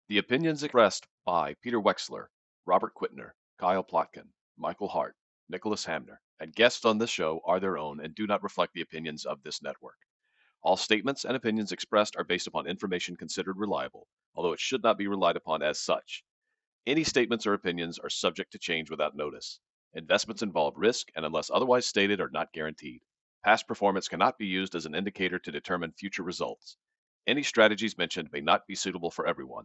The opinions expressed by Peter Wexler, Robert Quittner, Kyle Plotkin, Michael Hart, Nicholas Hamner, and guests on this show are their own and do not reflect the opinions of this network. All statements and opinions expressed are based upon information considered reliable, although it should not be relied upon as such. Any statements or opinions are subject to change without notice. Investments involve risk and, unless otherwise stated, are not guaranteed. Past performance cannot be used as an indicator to determine future results. Any strategies mentioned may not be suitable for everyone.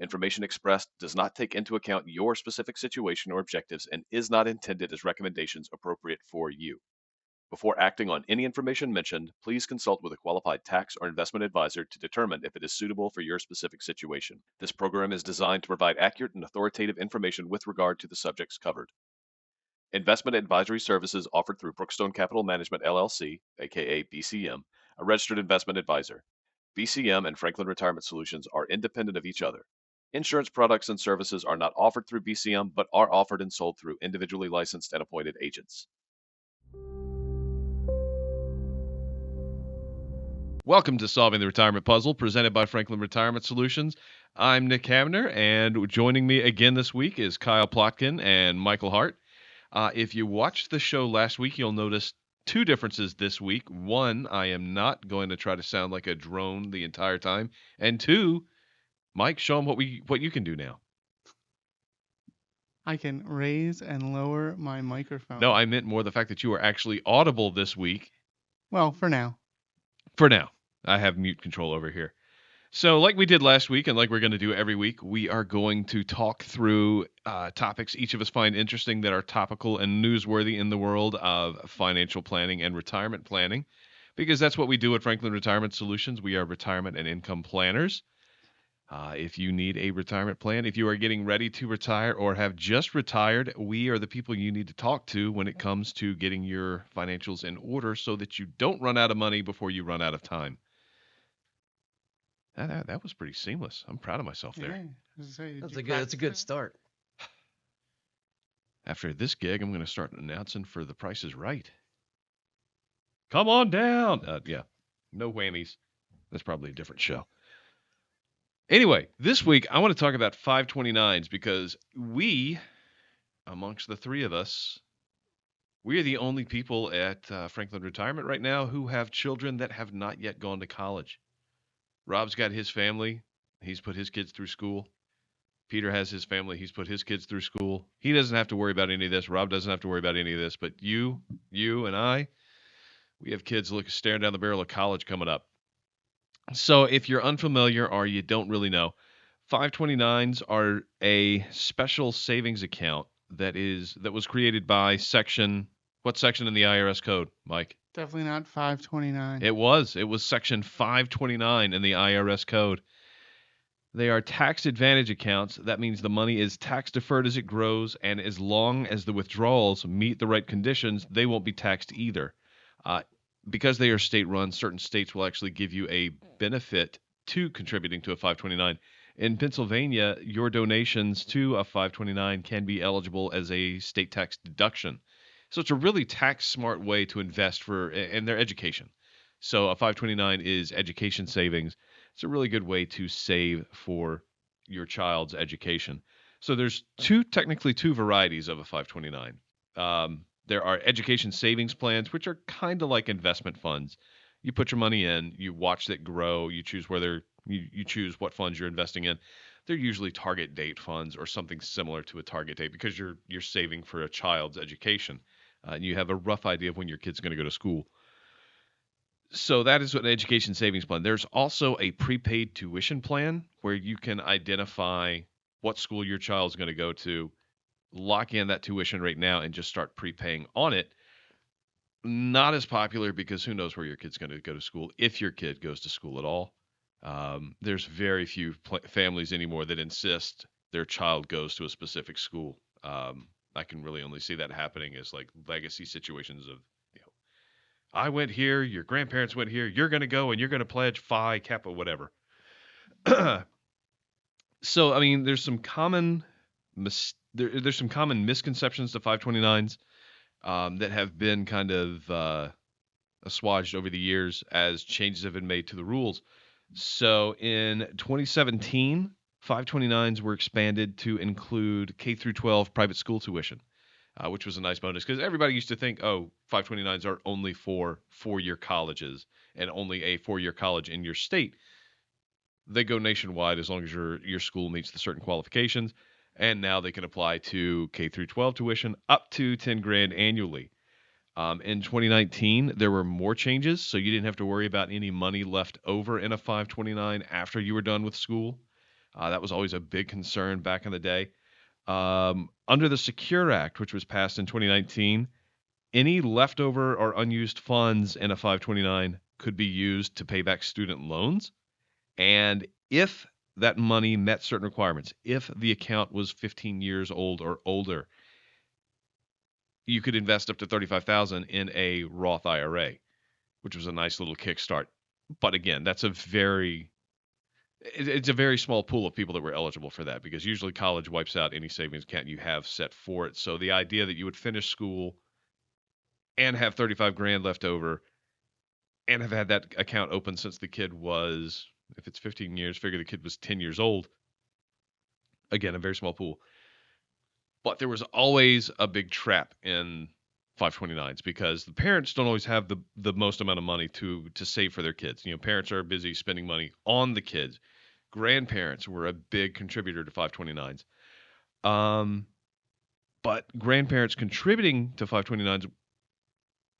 Information expressed does not take into account your specific situation or objectives and is not intended as recommendations appropriate for you. Before acting on any information mentioned, please consult with a qualified tax or investment advisor to determine if it is suitable for your specific situation. This program is designed to provide accurate and authoritative information with regard to the subjects covered. Investment advisory services offered through Brookstone Capital Management LLC, aka BCM, a registered investment advisor. BCM and Franklin Retirement Solutions are independent of each other. Insurance products and services are not offered through BCM but are offered and sold through individually licensed and appointed agents. Welcome to Solving the Retirement Puzzle, presented by Franklin Retirement Solutions. I'm Nick Hamner, and joining me again this week is Kyle Plotkin and Michael Hart. If you watched the show last week, you'll notice two differences this week. One, I am not going to try to sound like a drone the entire time. And two, Mike, show them what you can do now. I can raise and lower my microphone. No, I meant more the fact that you are actually audible this week. Well, for now. For now. I have mute control over here. So like we did last week and like we're going to do every week, we are going to talk through topics each of us find interesting that are topical and newsworthy in the world of financial planning and retirement planning, because that's what we do at Franklin Retirement Solutions. We are retirement and income planners. If you need a retirement plan, if you are getting ready to retire or have just retired, we are the people you need to talk to when it comes to getting your financials in order so that you don't run out of money before you run out of time. That was pretty seamless. I'm proud of myself there. Yeah, That's a good start. After this gig, I'm going to start announcing for The Price is Right. Come on down. Yeah, no whammies. That's probably a different show. Anyway, this week I want to talk about 529s because we, amongst the three of us, we are the only people at Franklin Retirement right now who have children that have not yet gone to college. Rob's got his family. He's put his kids through school. Peter has his family. He's put his kids through school. He doesn't have to worry about any of this. Rob doesn't have to worry about any of this. But you and I, we have kids staring down the barrel of college coming up. So if you're unfamiliar or you don't really know, 529s are a special savings account that was created by what section in the IRS code, Mike? Definitely not 529. It was section 529 in the IRS code. They are tax advantage accounts. That means the money is tax deferred as it grows, and as long as the withdrawals meet the right conditions, they won't be taxed either. Because they are state run, certain states will actually give you a benefit to contributing to a 529. In Pennsylvania, your donations to a 529 can be eligible as a state tax deduction. So it's a really tax smart way to invest in their education. So a 529 is education savings. It's a really good way to save for your child's education. So there's technically two varieties of a 529. There are education savings plans, which are kind of like investment funds. You put your money in, you watch it grow, you choose you choose what funds you're investing in. They're usually target date funds or something similar to a target date because you're saving for a child's education. And you have a rough idea of when your kid's going to go to school. So that is an education savings plan. There's also a prepaid tuition plan where you can identify what school your child's going to go to, lock in that tuition rate now, and just start prepaying on it. Not as popular because who knows where your kid's going to go to school, if your kid goes to school at all. There's very few families anymore that insist their child goes to a specific school. I can really only see that happening as like legacy situations of, I went here, your grandparents went here, you're going to go and you're going to pledge Phi, Kappa, whatever. So, I mean, there's some common misconceptions to 529s that have been kind of assuaged over the years as changes have been made to the rules. So in 2017, 529s were expanded to include K through 12 private school tuition, which was a nice bonus because everybody used to think, oh, 529s are only for four-year colleges and only a four-year college in your state. They go nationwide as long as your school meets the certain qualifications, and now they can apply to K through 12 tuition up to 10 grand annually. In 2019, there were more changes, so you didn't have to worry about any money left over in a 529 after you were done with school. That was always a big concern back in the day. Under the Secure Act, which was passed in 2019, any leftover or unused funds in a 529 could be used to pay back student loans. And if that money met certain requirements, if the account was 15 years old or older, you could invest up to $35,000 in a Roth IRA, which was a nice little kickstart. But again, it's a very small pool of people that were eligible for that because usually college wipes out any savings account you have set for it. So the idea that you would finish school and have 35 grand left over and have had that account open since the kid was, if it's 15 years, figure the kid was 10 years old. Again, a very small pool. But there was always a big trap in 529s because the parents don't always have the most amount of money to save for their kids. Parents are busy spending money on the kids. Grandparents were a big contributor to 529s. But grandparents contributing to 529s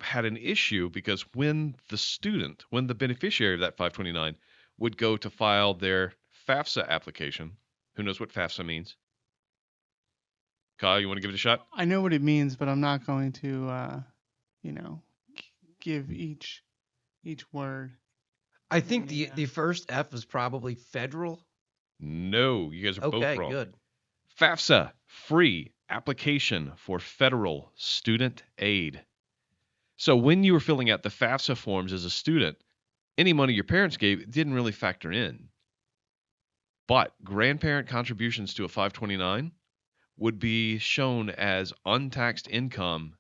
had an issue because when the beneficiary of that 529 would go to file their FAFSA application, who knows what FAFSA means? Kyle, you want to give it a shot? I know what it means, but I'm not going to, give each word. I think the first F is probably federal. No, you guys are both Okay, wrong. good. FAFSA, free application for federal student aid. So when you were filling out the FAFSA forms as a student, any money your parents gave didn't really factor in. But grandparent contributions to a 529 would be shown as untaxed income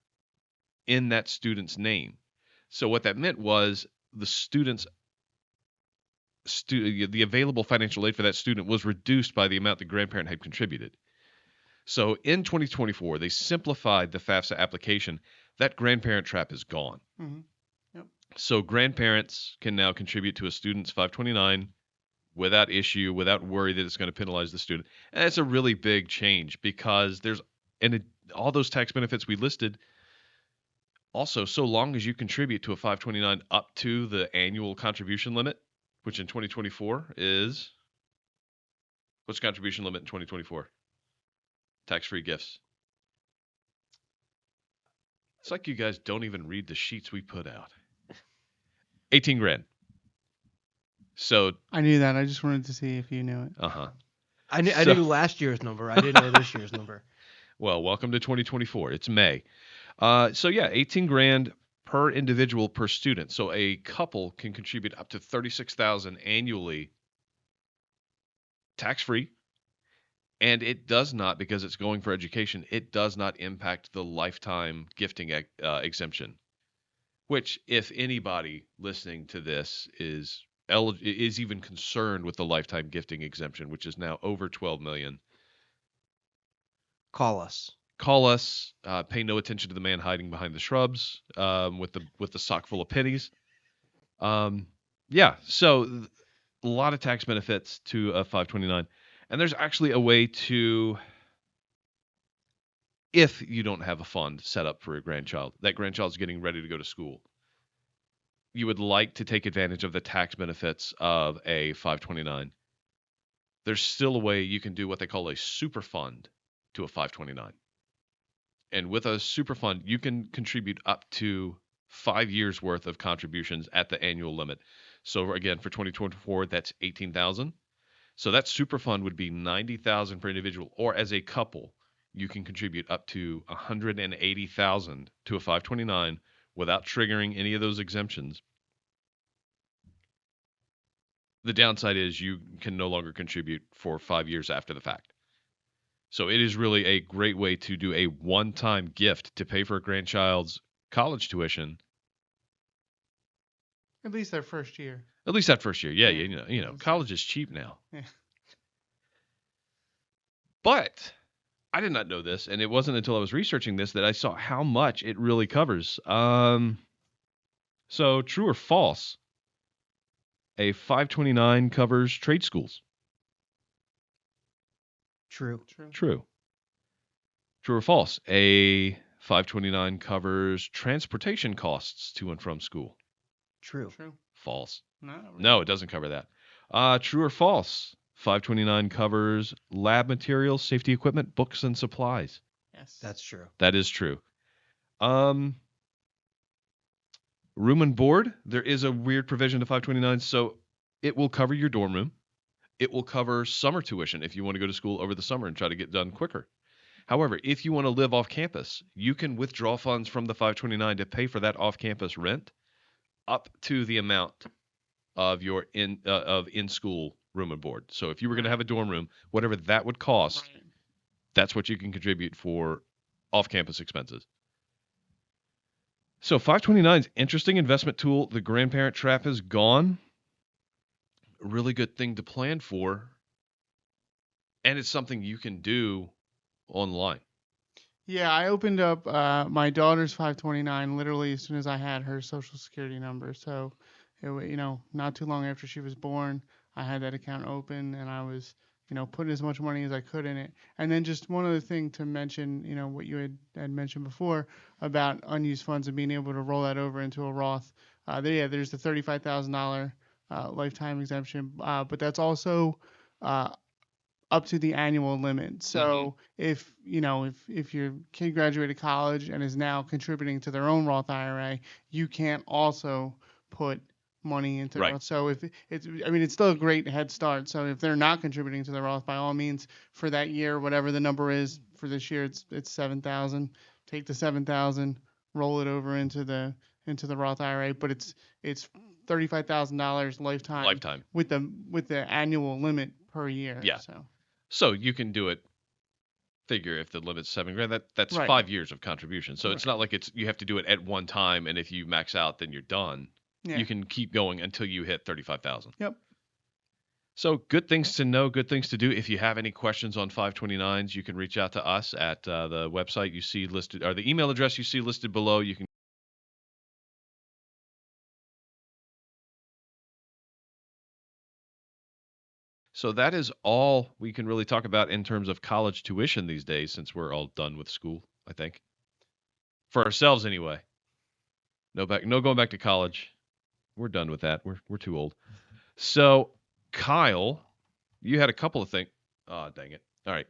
in that student's name. So what that meant was the the available financial aid for that student was reduced by the amount the grandparent had contributed. So in 2024, they simplified the FAFSA application. That grandparent trap is gone. Mm-hmm. Yep. So grandparents can now contribute to a student's 529 without issue, without worry that it's going to penalize the student. And it's a really big change because all those tax benefits we listed. Also, so long as you contribute to a 529 up to the annual contribution limit, which in 2024 is, what's the contribution limit in 2024? Tax-free gifts. It's like you guys don't even read the sheets we put out. 18 grand. So I knew that. I just wanted to see if you knew it. Uh-huh. I knew last year's number. I didn't know this year's number. Well, welcome to 2024. It's May. 18 grand per individual per student. So a couple can contribute up to $36,000 annually, tax-free. And it does not, because it's going for education, it does not impact the lifetime gifting exemption, which if anybody listening to this is even concerned with the lifetime gifting exemption, which is now over 12 million. Call us. Pay no attention to the man hiding behind the shrubs with the sock full of pennies. So a lot of tax benefits to a 529. And there's actually a way to, if you don't have a fund set up for a grandchild, that grandchild's getting ready to go to school, you would like to take advantage of the tax benefits of a 529, there's still a way you can do what they call a super fund to a 529. And with a super fund, you can contribute up to 5 years worth of contributions at the annual limit. So again, for 2024, that's $18,000. So that super fund would be $90,000 per individual, or as a couple, you can contribute up to $180,000 to a 529 without triggering any of those exemptions. The downside is you can no longer contribute for 5 years after the fact. So it is really a great way to do a one-time gift to pay for a grandchild's college tuition. At least that first year. At least that first year. Yeah, Yeah. college is cheap now. Yeah. But I did not know this, and it wasn't until I was researching this that I saw how much it really covers. So true or false? A 529 covers trade schools. True. True. True or false? A 529 covers transportation costs to and from school. True. False. No, No, it doesn't cover that. True or false? 529 covers lab materials, safety equipment, books, and supplies. Yes. That's true. That is true. Room and board, there is a weird provision to 529, so it will cover your dorm room. It will cover summer tuition if you want to go to school over the summer and try to get done quicker. However, if you want to live off campus, you can withdraw funds from the 529 to pay for that off-campus rent up to the amount of your in-school room and board. So if you were going to have a dorm room, whatever that would cost, Right. that's what you can contribute for off-campus expenses. So 529's interesting investment tool. The grandparent trap is gone. A really good thing to plan for. And it's something you can do online. Yeah, I opened up my daughter's 529 literally as soon as I had her social security number. So, not too long after she was born, I had that account open and I was, putting as much money as I could in it. And then just one other thing to mention, what you had mentioned before about unused funds and being able to roll that over into a Roth. There's the $35,000 lifetime exemption, but that's also up to the annual limit. So if your kid graduated college and is now contributing to their own Roth IRA, you can't also put money into Right. Roth. So if it's still a great head start. So if they're not contributing to the Roth, by all means, for that year, whatever the number is for this year, it's 7,000. Take the 7,000, roll it over into the Roth IRA, but it's $35,000 lifetime with the annual limit per year. Yeah. So you can do it. Figure if the limit's $7,000, that's Right. 5 years of contribution. So it's Right. not like you have to do it at one time, and if you max out, then you're done. Yeah. You can keep going until you hit 35,000. Yep. So good things to know, good things to do. If you have any questions on 529s, you can reach out to us at the website you see listed, or the email address you see listed below. You can. So that is all we can really talk about in terms of college tuition these days, since we're all done with school, I think. For ourselves, anyway. No going back to college. We're done with that. We're too old. So, Kyle, you had a couple of things. Oh, dang it. All right.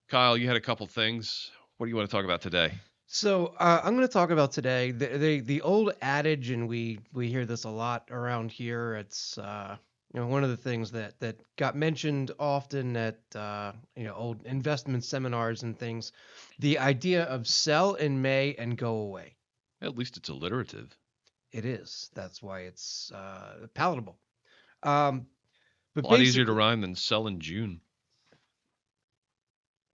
Kyle, you had a couple things. What do you want to talk about today? So I'm going to talk about today the old adage, and we hear this a lot around here. It's one of the things that got mentioned often at old investment seminars and things. The idea of sell in May and go away. At least it's alliterative. It is. That's why it's palatable. But a lot easier to rhyme than sell in June.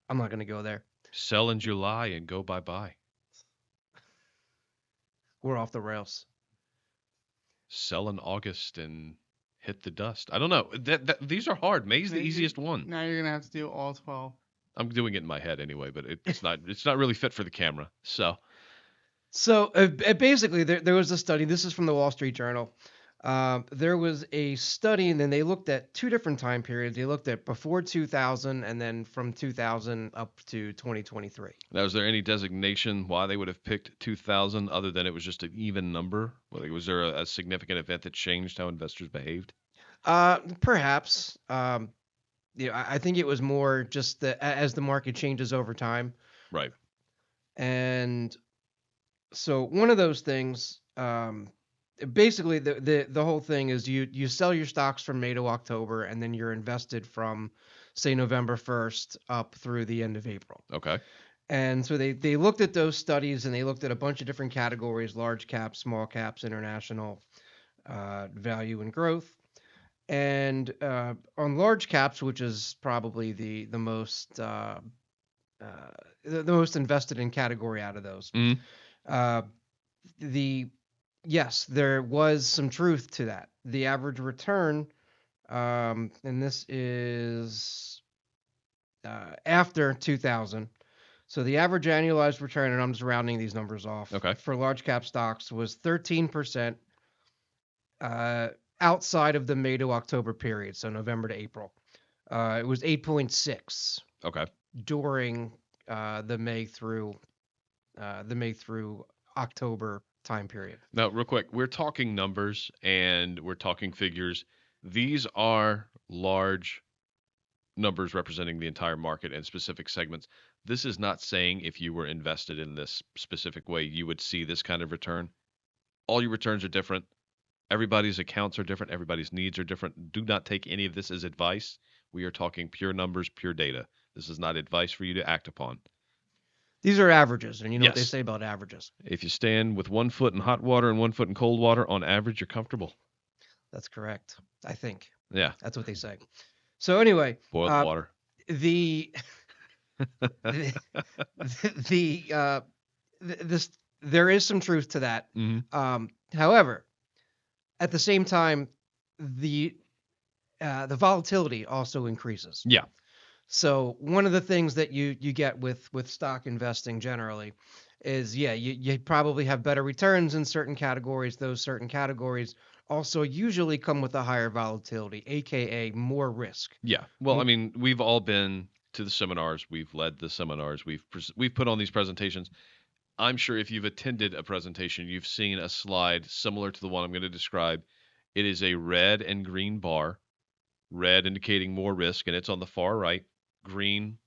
I'm not going to go there. Sell in July and go bye-bye. We're off the rails. Sell in August and hit the dust. I don't know. These are hard. May's the easiest one. Now you're going to have to do all 12. I'm doing it in my head anyway, but it's not really fit for the camera. So basically, there was a study. This is from the Wall Street Journal. There was a study, and then they looked at two different time periods. They looked at before 2000 and then from 2000 up to 2023. Now, is there any designation why they would have picked 2000 other than it was just an even number? Was there a significant event that changed how investors behaved? Perhaps. I think it was more just as the market changes over time. Right. And so one of those things, basically the whole thing is you sell your stocks from May to October, and then you're invested from, say, November 1st up through the end of April. Okay. And so they looked at those studies, and they looked at a bunch of different categories: large caps, small caps, international, value, and growth. And on large caps, which is probably the most the most invested in category out of those, yes, there was some truth to that. The average return, and this is after 2000. So the average annualized return, and I'm just rounding these numbers off, Okay. for large cap stocks was 13% outside of the May to October period, so November to April. It was 8.6 Okay. during the May through October time period. Now, real quick, we're talking numbers and we're talking figures. These are large numbers representing the entire market and specific segments. This is not saying if you were invested in this specific way, you would see this kind of return. All your returns are different. Everybody's accounts are different. Everybody's needs are different. Do not take any of this as advice. We are talking pure numbers, pure data. This is not advice for you to act upon. These are averages, and you know what they Yes. say about averages. If you stand with 1 foot in hot water and 1 foot in cold water, on average, you're comfortable. That's correct. I think Yeah. that's what they say. So anyway, Boiled water. the this there is some truth to that. Mm-hmm. However, at the same time, the volatility also increases. Yeah. So one of the things that you get with stock investing generally is, you probably have better returns in certain categories. Those certain categories also usually come with a higher volatility, aka more risk. Yeah. Well, I mean, we've all been to the seminars. We've led the seminars. We've put on these presentations. I'm sure if you've attended a presentation, you've seen a slide similar to the one I'm going to describe. It is a red and green bar, red indicating more risk, and it's on the far right, green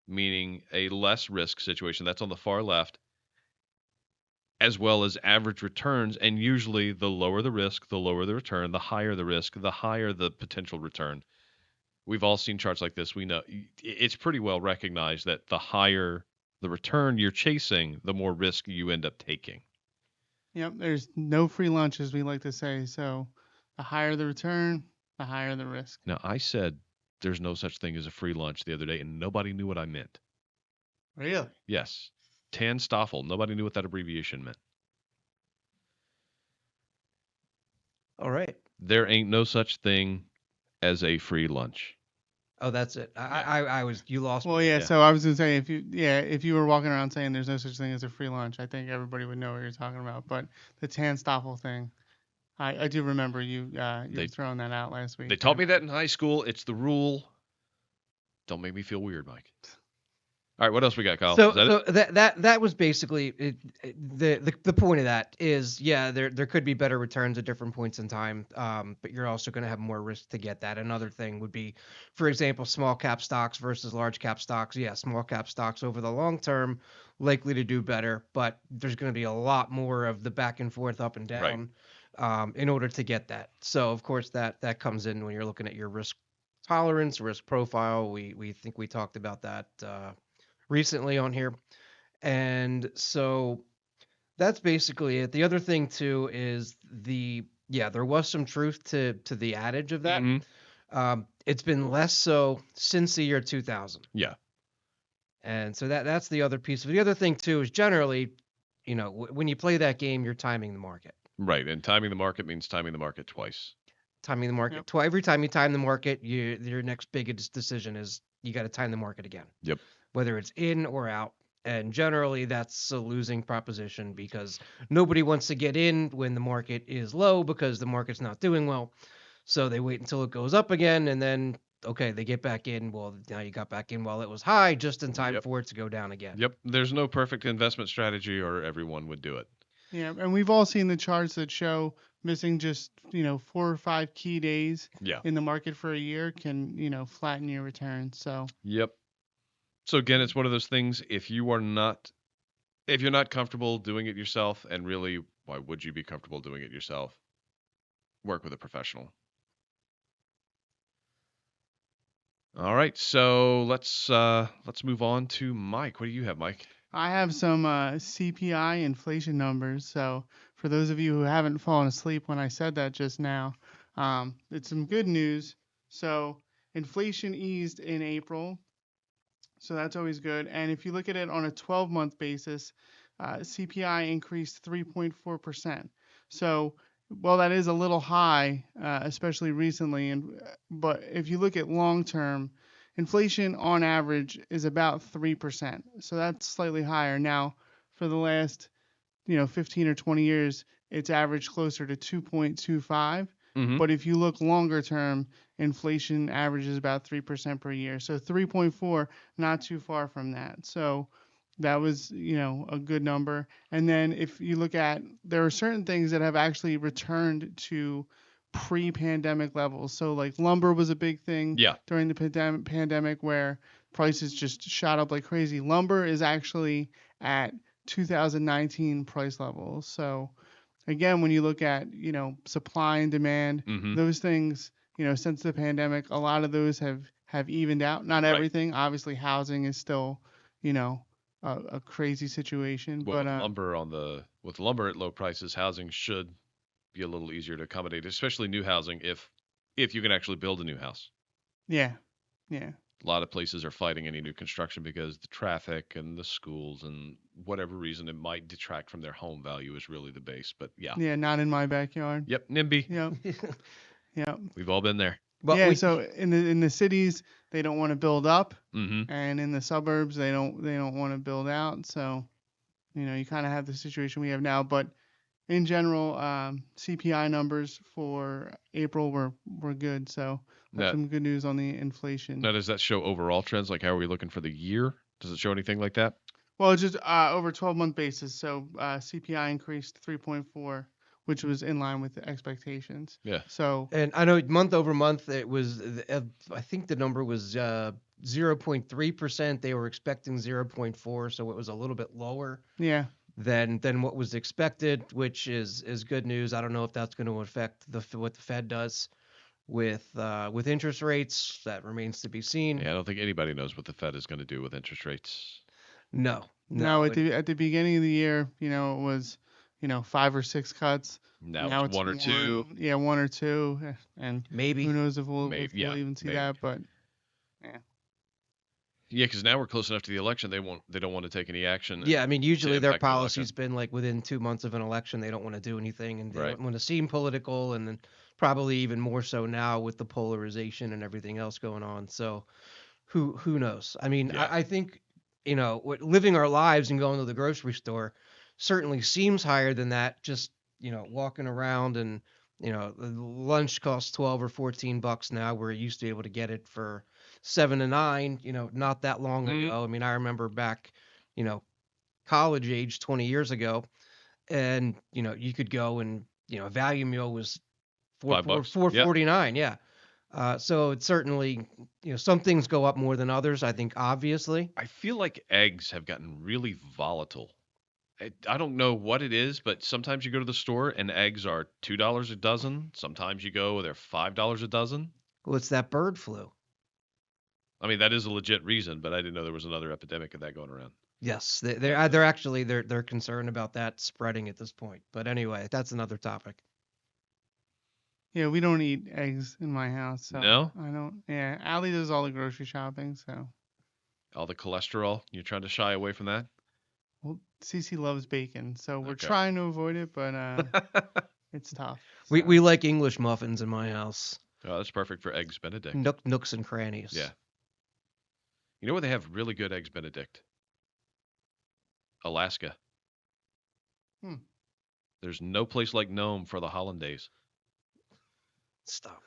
meaning a less risk situation. That's on the far left, as well as average returns. And usually the lower the risk, the lower the return, the higher the risk, the higher the potential return. We've all seen charts like this. We know it's pretty well recognized that the higher the return you're chasing, the more risk you end up taking. Yep, there's no free lunch, as we like to say. So the higher the return, the higher the risk. Now, I said there's no such thing as a free lunch the other day, and nobody knew what I meant. Really? Yes. Tan Stoffel. Nobody knew what that abbreviation meant. All right. There ain't no such thing as a free lunch. Oh, that's it. I was, you lost Well, me. yeah. Yeah. So I was gonna say, if you were walking around saying there's no such thing as a free lunch, I think everybody would know what you're talking about. But the Tan Stoffel thing, I do remember you were throwing that out last week. They taught me that in high school. It's the rule. Don't make me feel weird, Mike. All right, what else we got, Kyle? So, Is that it? that was basically the point of that is, there could be better returns at different points in time, but you're also going to have more risk to get that. Another thing would be, for example, small cap stocks versus large cap stocks. Yeah, small cap stocks over the long term likely to do better, but there's going to be a lot more of the back and forth, up and down, in order to get that. So of course that comes in when you're looking at your risk tolerance, risk profile. We think we talked about that recently on here. And so that's basically it. The other thing too is there was some truth to the adage of that. Mhm. It's been less so since the year 2000. Yeah. And so that's the other piece of it. The other thing too is generally, when you play that game, you're timing the market. Right, and timing the market means timing the market twice. Timing the market Yep. twice. Every time you time the market, your next biggest decision is you got to time the market again. Yep. Whether it's in or out. And generally that's a losing proposition because nobody wants to get in when the market is low because the market's not doing well. So they wait until it goes up again and then, okay, they get back in. Well, now you got back in while it was high just in time Yep. for it to go down again. Yep. There's no perfect investment strategy or everyone would do it. Yeah, and we've all seen the charts that show missing just 4 or 5 key days Yeah. in the market for a year can flatten your returns. So Yep. So again, it's one of those things, if you're not comfortable doing it yourself, and really, why would you be comfortable doing it yourself? Work with a professional. All right, so let's move on to Mike. What do you have, Mike? I have some CPI inflation numbers. So for those of you who haven't fallen asleep when I said that just now, it's some good news. So inflation eased in April. So that's always good. And if you look at it on a 12-month basis, CPI increased 3.4%. So, well, that is a little high, especially recently. But if you look at long term, inflation on average is about 3%. So that's slightly higher. Now, for the last 15 or 20 years, it's averaged closer to 2.25. Mm-hmm. But if you look longer term, inflation averages about 3% per year. So 3.4, not too far from that. So that was, a good number. And then if you look at, there are certain things that have actually returned to pre-pandemic levels. So like lumber was a big thing Yeah. during the pandemic where prices just shot up like crazy. Lumber is actually at 2019 price levels. So again, when you look at, supply and demand, Mm-hmm. those things, since the pandemic, a lot of those have evened out. Not Right. everything. Obviously, housing is still, a crazy situation. Well, But with lumber at low prices, housing should be a little easier to accommodate, especially new housing if you can actually build a new house. yeah, yeah. A lot of places are fighting any new construction because the traffic and the schools and whatever reason it might detract from their home value is really the base. But yeah. Yeah, not in my backyard. Yep, NIMBY. Yep. Yep. We've all been there. But Yeah, so in the cities they don't want to build up, Mm-hmm. and in the suburbs they don't want to build out. So, you kind of have the situation we have now. But in general, CPI numbers for April were good. So that's Now, some good news on the inflation. now, does that show overall trends? Like, how are we looking for the year? Does it show anything like that? Well, it's just over 12-month basis. So CPI increased 3.4, which was in line with the expectations. Yeah. So And I know month over month it was, I think the number was 0.3%. They were expecting 0.4, so it was a little bit lower yeah, than what was expected, which is good news. I don't know if that's going to affect what the Fed does with interest rates. That remains to be seen. Yeah, I don't think anybody knows what the Fed is going to do with interest rates. No. no, at the beginning of the year, it was 5 or 6 cuts. Now it's one or two. Yeah, 1 or 2, and Maybe. who knows if we'll Yeah, even see maybe. that. But Yeah, because now we're close enough to the election. They don't want to take any action. Yeah, I mean, usually their impact the policy's been like within 2 months of an election, they don't want to do anything, and they Right. don't want to seem political, and then probably even more so now with the polarization and everything else going on. So, who knows? I mean, Yeah. I think living our lives and going to the grocery store certainly seems higher than that. Just walking around and lunch costs $12 or $14 now, where you used to be able to get it for $7 to $9. Not that long Mhm. ago. I mean, I remember back, college age 20 years ago, and you could go and a value meal was $5. $4.49. Yeah. So it's certainly some things go up more than others. I think obviously. I feel like eggs have gotten really volatile. I don't know what it is, but sometimes you go to the store and eggs are $2 a dozen. Sometimes you go, they're $5 a dozen. Well, it's that bird flu. I mean, that is a legit reason, but I didn't know there was another epidemic of that going around. Yes, they're actually they're concerned about that spreading at this point. But anyway, that's another topic. yeah, we don't eat eggs in my house. So No? I don't. Yeah, Allie does all the grocery shopping. So All the cholesterol, you're trying to shy away from that? well, Cece loves bacon, so we're Okay. trying to avoid it, but it's tough. We So. we like English muffins in my house. Oh, that's perfect for eggs Benedict. Nooks and crannies. Yeah. You know where they have really good eggs Benedict? Alaska. Hmm. There's no place like Nome for the hollandaise. Stop.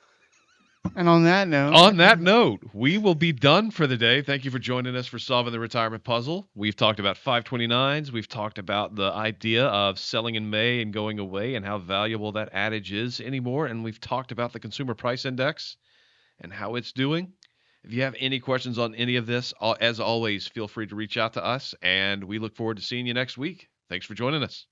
And on that note, On that note, we will be done for the day. Thank you for joining us for solving the retirement puzzle. We've talked about 529s. We've talked about the idea of selling in May and going away and how valuable that adage is anymore. And we've talked about the Consumer Price Index and how it's doing. If you have any questions on any of this, as always, feel free to reach out to us. And we look forward to seeing you next week. Thanks for joining us.